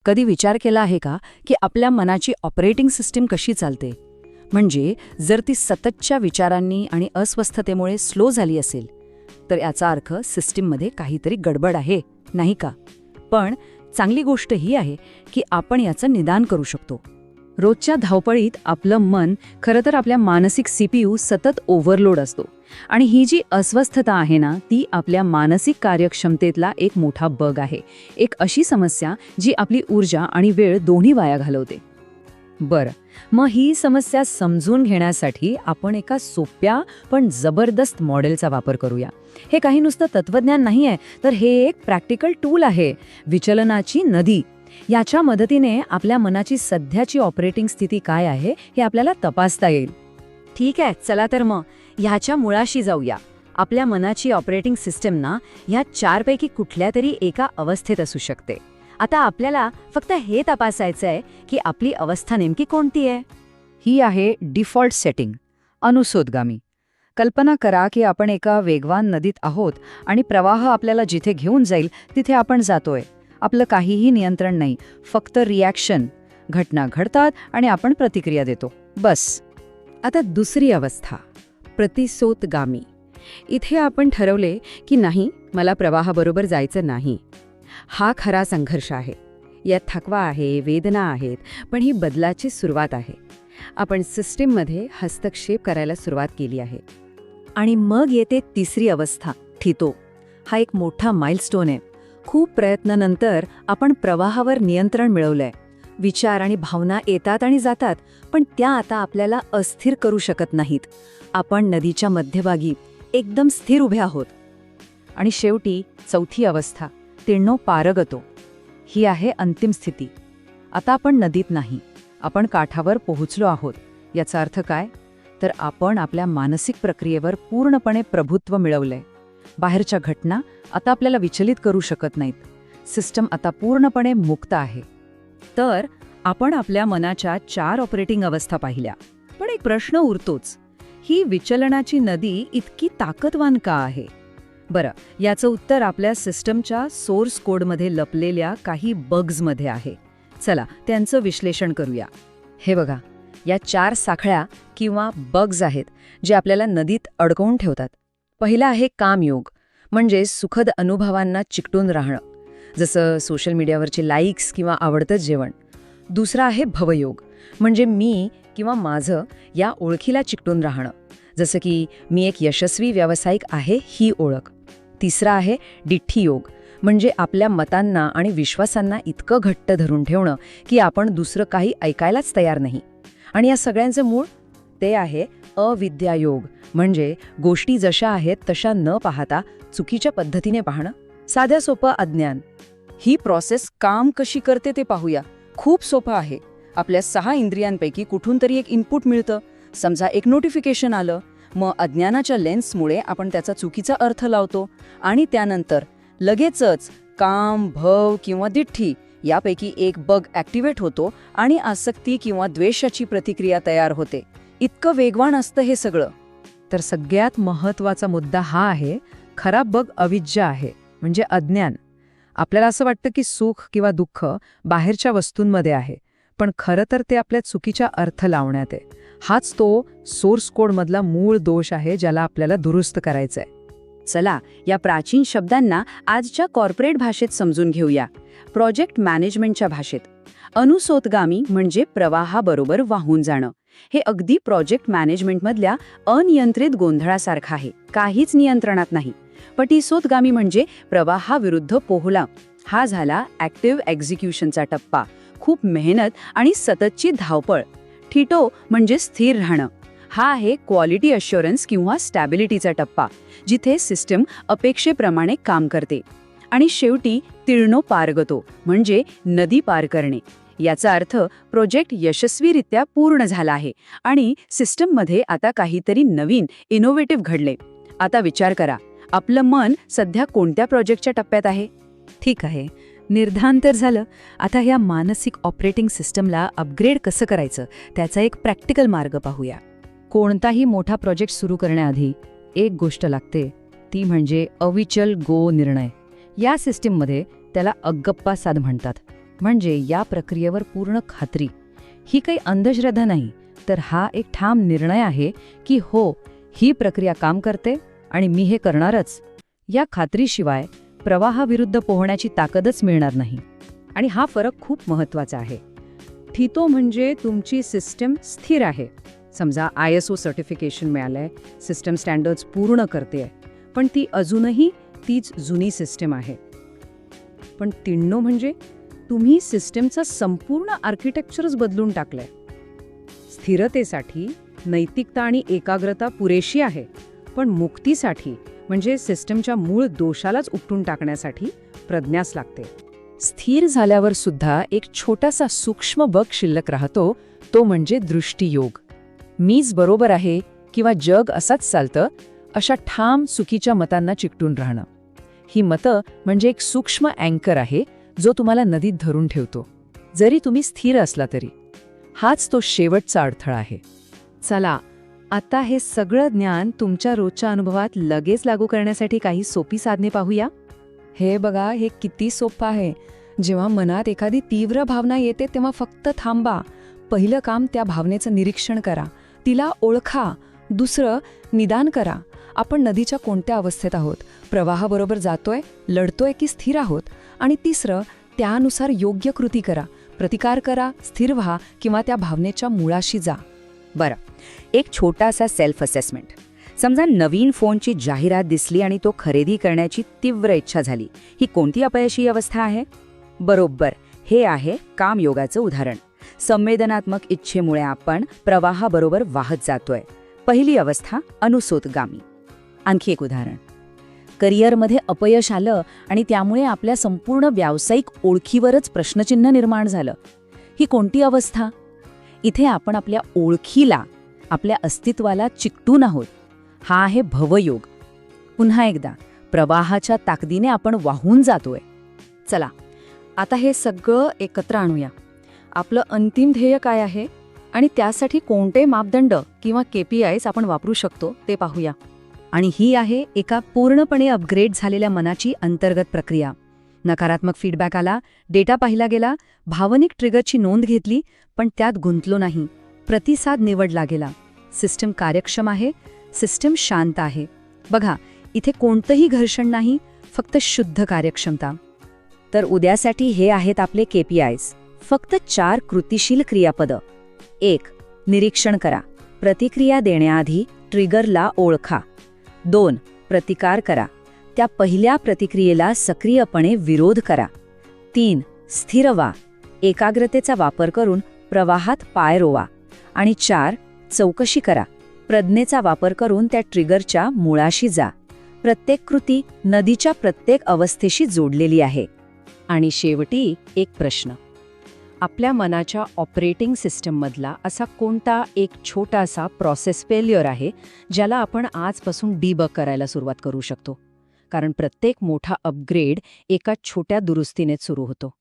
कधी विचार केला आहे का की आपल्या मनाची ऑपरेटिंग सिस्टीम कशी चालते? म्हणजे जर ती सततच्या विचारांनी आणि अस्वस्थतेमुळे स्लो झाली असेल तर याचा अर्थ सिस्टीममध्ये काहीतरी गडबड आहे, नाही का? पण चांगली गोष्ट ही आहे की आपण याचं निदान करू शकतो. रोजच्या धावपळीत आपलं मन खरं तर आपल्या मानसिक CPU सतत ओव्हरलोड असतो आणि ही जी अस्वस्थता आहे ना, ती आपल्या मानसिक कार्यक्षमतेतला एक मोठा बग आहे. एक अशी समस्या जी आपली ऊर्जा आणि वेळ दोन्ही वाया घालवते. बरं, मग ही समस्या समजून घेण्यासाठी आपण एका सोप्या पण जबरदस्त मॉडेलचा वापर करूया. हे काही नुसतं तत्वज्ञान नाही आहे, तर हे एक प्रॅक्टिकल टूल आहे, विचलनाची नदी. याच्या मदतीने आपल्या मनाची सध्याची ऑपरेटिंग स्थिती काय आहे हे आपल्याला तपासता येईल. ठीक आहे, चला तर मग ह्याच्या मुळाशी जाऊया. आपल्या मनाची ऑपरेटिंग सिस्टम ना ह्या चारपैकी कुठल्या तरी एका अवस्थेत असू शकते. आता आपल्याला फक्त हे तपासायचं आहे की आपली अवस्था नेमकी कोणती आहे. ही आहे डिफॉल्ट सेटिंग, अनुसोदगामी. कल्पना करा की आपण एका वेगवान नदीत आहोत आणि प्रवाह आपल्याला जिथे घेऊन जाईल तिथे आपण जातोय. आपलं काहीही नियंत्रण नाही, फक्त रिॲक्शन. घटना घडतात आणि आपण प्रतिक्रिया देतो, बस. आता दुसरी अवस्था, प्रतिसोतगामी. इथे आपण ठरवले की नाही, मला प्रवाहाबरोबर जायचं नाही. हा खरा संघर्ष आहे. यात थकवा आहे, वेदना आहेत, पण ही बदलाची सुरुवात आहे. आपण सिस्टीममध्ये हस्तक्षेप करायला सुरुवात केली आहे. आणि मग येते तिसरी अवस्था, ठितो. हा एक मोठा माइलस्टोन आहे. खूप प्रयत्नानंतर आपण प्रवाहावर नियंत्रण मिळवलंय. विचार आणि भावना येतात आणि जातात, पण त्या आता आपल्याला अस्थिर करू शकत नाहीत. आपण नदीच्या मध्यभागी एकदम स्थिर उभे आहोत. आणि शेवटी चौथी अवस्था, तिण्णो पारगतो. ही आहे अंतिम स्थिती. आता आपण नदीत नाही, आपण काठावर पोहोचलो आहोत. याचा अर्थ काय? तर आपण आपल्या मानसिक प्रक्रियेवर पूर्णपणे प्रभुत्व मिळवलंय. बाहेरच्या घटना आता आपल्याला विचलित करू शकत नाहीत. सिस्टम आता पूर्णपणे मुक्त आहे. तर आपण आपल्या मनाच्या 4 ऑपरेटिंग अवस्था पाहिल्या. पण एक प्रश्न उरतोच, ही विचलनाची नदी इतकी ताकदवान का आहे? बरं, याचं उत्तर आपल्या सिस्टमच्या सोर्स कोडमध्ये लपलेल्या काही बग्समध्ये आहे. चला त्यांचं विश्लेषण करूया. हे बघा, या 4 साखळ्या किंवा बग्स आहेत जे आपल्याला नदीत अडकवून ठेवतात. पहिला आहे कामयोग, म्हणजे सुखद अनुभवांना चिकटून राहणं, जसं सोशल मीडियावरचे लाईक्स किंवा आवडतं जेवण. दुसरा आहे भवयोग, म्हणजे मी किंवा माझं या ओळखीला चिकटून राहणं, जसं की मी एक यशस्वी व्यावसायिक आहे ही ओळख. तिसरा आहे डिठ्ठीयोग, म्हणजे आपल्या मतांना आणि विश्वासांना इतकं घट्ट धरून ठेवणं की आपण दुसरं काही ऐकायलाच तयार नाही. आणि या सगळ्यांचं मूळ ते आहे अविद्यायोग, म्हणजे गोष्टी जशा आहेत तशा न पाहता चुकीच्या पद्धतीने पाहणं, साध्या सोपं अज्ञान. ही प्रोसेस काम कशी करते ते पाहूया. खूप सोपं आहे. आपल्या 6 इंद्रियांपैकी कुठून तरी एक इनपुट मिळतं. समजा एक नोटिफिकेशन आलं, मग अज्ञानाच्या लेन्समुळे आपण त्याचा चुकीचा अर्थ लावतो आणि त्यानंतर लगेचच काम, भव किंवा दिठ्ठी यापैकी एक बग ॲक्टिव्हेट होतो आणि आसक्ती किंवा द्वेषाची प्रतिक्रिया तयार होते. इतकं वेगवान असतं हे सगळं. तर सगळ्यात महत्त्वाचा मुद्दा हा आहे, खरा बग अविद्या आहे, म्हणजे अज्ञान. आपल्याला असं वाटतं की सुख किंवा दुःख बाहेरच्या वस्तूंमध्ये आहे, पण खरं तर ते आपल्या चुकीच्या अर्थ लावण्यात आहे. हाच तो सोर्स कोडमधला मूळ दोष आहे ज्याला आपल्याला दुरुस्त करायचंय. चला या प्राचीन शब्दांना आजच्या कॉर्पोरेट भाषेत समजून घेऊया, प्रोजेक्ट मॅनेजमेंटच्या भाषेत. अनुसोतगामी म्हणजे प्रवाहाबरोबर वाहून जाणं. हे अगदी प्रोजेक्ट मॅनेजमेंटमधल्या अनियंत्रित गोंधळासारखं आहे, काहीच नियंत्रणात नाही. प्रतिसोतगामी म्हणजे प्रवाहाविरुद्ध पोहला. हा झाला ॲक्टिव्ह एक्झिक्युशनचा टप्पा, खूप मेहनत आणि सततची धावपळ. ठिटो म्हणजे स्थिर राहणं. हा आहे क्वालिटी अश्युरन्स किंवा स्टॅबिलिटीचा टप्पा, जिथे सिस्टम अपेक्षेप्रमाणे काम करते. आणि शेवटी तिण्णो पारगतो म्हणजे नदी पार करणे. याचा अर्थ प्रोजेक्ट यशस्वीरित्या पूर्ण झाला आहे आणि सिस्टममध्ये आता काहीतरी नवीन इनोव्हेटिव्ह घडले. आता विचार करा, आपलं मन सध्या कोणत्या प्रोजेक्टच्या टप्प्यात आहे? ठीक आहे, निर्धान तर झालं. आता ह्या मानसिक ऑपरेटिंग सिस्टमला अपग्रेड कसं करायचं त्याचा एक प्रॅक्टिकल मार्ग पाहूया. कोणताही मोठा प्रोजेक्ट सुरू करण्याआधी एक गोष्ट लागते, ती म्हणजे अविचल गो निर्णय. या सिस्टीममध्ये त्याला अगप्पा साध म्हणतात. म्हणजे या प्रक्रियेवर पूर्ण खात्री. ही काही अंधश्रद्धा नाही, तर हा एक ठाम निर्णय आहे की हो, ही प्रक्रिया काम करते आणि मी हे करणारच. या खात्रीशिवाय प्रवाहाविरुद्ध पोहण्याची ताकदच मिळणार नाही. आणि हा फरक खूप महत्त्वाचा आहे. ठितो म्हणजे तुमची सिस्टम स्थिर आहे. समजा ISO सर्टिफिकेशन मिळालंय, सिस्टम स्टँडर्ड्स पूर्ण करते आहे, पण ती अजूनही तीच जुनी सिस्टम आहे. पण तिण्णो म्हणजे तुम्ही सिस्टमचं संपूर्ण आर्किटेक्चरच बदलून टाकलंय. स्थिरतेसाठी नैतिकता आणि एकाग्रता पुरेशी आहे, पण मुक्तीसाठी म्हणजे सिस्टमच्या मूळ दोषालाच उपटून टाकण्यासाठी प्रज्ञाच लागते. स्थिर झाल्यावर सुद्धा एक छोटासा सूक्ष्म बग शिल्लक राहतो, तो म्हणजे दृष्टियोग. मीच बरोबर आहे किंवा जग असंच चालतं, अशा ठाम चुकीच्या मतांना चिकटून राहणं. ही मतं म्हणजे एक सूक्ष्म अँकर आहे, जो तुम्हाला नदीत धरून ठेवतो, जरी तुम्ही स्थिर असला तरी. हाच तो शेवटचा अडथळा आहे. चला, आता हे सगळं ज्ञान तुमच्या रोजच्या अनुभवात लगेच लागू करण्यासाठी काही सोपी साधने पाहूया. हे बघा, हे किती सोपं आहे. जेव्हा मनात एखादी तीव्र भावना येते तेव्हा फक्त थांबा. पहिलं काम त्या भावनेचं निरीक्षण करा, तिला ओळखा. दुसरं, निदान करा. आपण नदीच्या कोणत्या अवस्थेत आहोत, प्रवाहाबरोबर जातोय, लढतोय की स्थिर आहोत. आणि तिसरं, त्यानुसार योग्य कृती करा, प्रतिकार करा, स्थिर व्हा किंवा त्या भावनेच्या मुळाशी जा. बरं, एक छोटासा सेल्फ असेसमेंट. समजा नवीन फोनची जाहिरात दिसली आणि तो खरेदी करण्याची तीव्र इच्छा झाली. ही कोणती अपयशी अवस्था आहे? बरोबर, हे आहे कामयोगाचं उदाहरण. संवेदनात्मक इच्छेमुळे आपण प्रवाहाबरोबर वाहत जातोय. पहिली अवस्था अनुसोतगामी. आणखी एक उदाहरण. करिअरमध्ये अपयश आलं आणि त्यामुळे आपल्या संपूर्ण व्यावसायिक ओळखीवरच प्रश्नचिन्ह निर्माण झालं. ही कोणती अवस्था? इथे आपण आपल्या ओळखीला, आपल्या अस्तित्वाला चिकटून आहोत. हा आहे भवयोग. पुन्हा एकदा, प्रवाहाच्या ताकदीने आपण वाहून जातोय. चला, आता हे सगळं एकत्र आणूया. आपलं अंतिम ध्येय काय आहे आणि त्यासाठी कोणते मापदंड किंवा KPIs आपण वापरू शकतो ते पाहूया. आणि ही आहे एका पूर्णपणे अपग्रेड झालेल्या मनाची अंतर्गत प्रक्रिया. नकारात्मक फीडबॅक आला, डेटा पाहिला गेला, भावनिक ट्रिगरची नोंद घेतली, पण त्यात गुंतलो नाही. प्रतिसाद निवडला गेला. सिस्टम कार्यक्षम आहे, सिस्टम शांत आहे. बघा, इथे कोणतंही घर्षण नाही, फक्त शुद्ध कार्यक्षमता. तर उद्यासाठी हे आहेत आपले KPIs. फक्त 4 कृतिशील क्रियापदं. 1. निरीक्षण करा. प्रतिक्रिया देण्याआधी ट्रिगरला ओळखा. 2. प्रतिकार करा. त्या पहिल्या प्रतिक्रियेला सक्रियपणे विरोध करा. 3. स्थिर व्हा. एकाग्रतेचा वापर करून प्रवाहात पाय रोवा. आणि 4. चौकशी करा. प्रज्ञेचा वापर करून त्या ट्रिगरच्या मुळाशी जा. प्रत्येक कृती नदीच्या प्रत्येक अवस्थेशी जोडलेली आहे. आणि शेवटी एक प्रश्न. आपल्या मनाच्या ऑपरेटिंग सिस्टममधला असा कोणता एक छोटासा प्रोसेस फेल्युअर आहे ज्याला आपण आजपासून डिबग करायला सुरुवात करू शकतो? कारण प्रत्येक मोठा अपग्रेड एका छोट्या दुरुस्तीनेच सुरू होतो.